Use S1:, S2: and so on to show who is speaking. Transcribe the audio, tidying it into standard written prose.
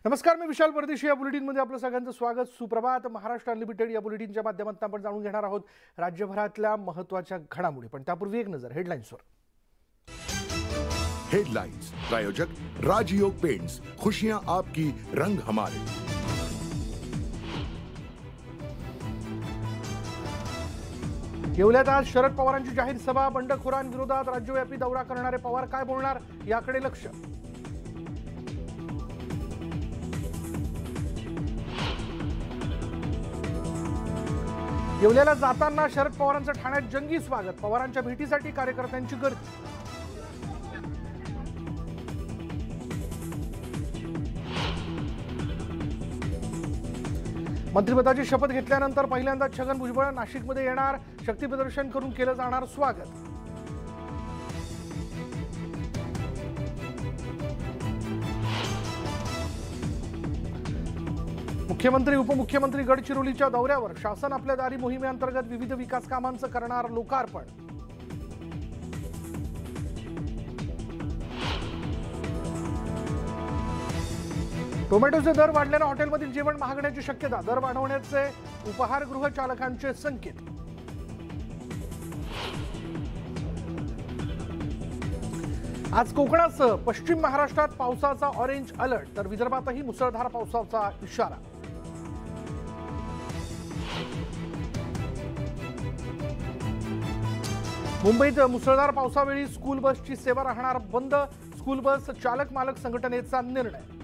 S1: नमस्कार, मी विशाल परदेशी. या बुलेटिनमध्ये आपलं सगळ्यांचं स्वागत. सुप्रभात. महाराष्ट्र अनलिमिटेड या बुलेटिनच्या माध्यमातून आपण जाणून घेणार आहोत राज्यभरातल्या महत्त्वाच्या घडामोडी. पण त्यापूर्वी एक नजर हेडलाईन्सवर.
S2: हेडलाइंस प्रायोजक राजयोग पेंट्स, खुशियां आपकी, रंग हमारे.
S1: येवल्यात आज शरद पवारांची जाहीर सभा. बंडखोरांविरोधात राज्यव्यापी दौरा करणारे पवार काय बोलणार याकडे लक्ष. येवल्याला जाताना शरद पवारांचं ठाण्यात जंगी स्वागत. पवारांच्या भेटीसाठी कार्यकर्त्यांची गर्दी. मंत्रिपदाची शपथ घेतल्यानंतर पहिल्यांदा छगन भुजबळ नाशिकमध्ये येणार. शक्ती प्रदर्शन करून केलं जाणार स्वागत. मुख्यमंत्री उपमुख्यमंत्री गडचिरोलीच्या दौऱ्यावर. शासन आपल्या दारी मोहिमेअंतर्गत विविध विकास कामांचं करणार लोकार्पण. टोमॅटोचे दर वाढल्यानं हॉटेलमधील जेवण महागण्याची शक्यता. दर वाढवण्याचे उपहारगृह चालकांचे संकेत. आज कोकणासह पश्चिम महाराष्ट्रात पावसाचा ऑरेंज अलर्ट, तर विदर्भातही मुसळधार पावसाचा इशारा. मुंबईत मुसळधार पावसावेळी स्कूल बसची सेवा राहणार बंद. स्कूल बस चालक मालक संघटनेचा निर्णय.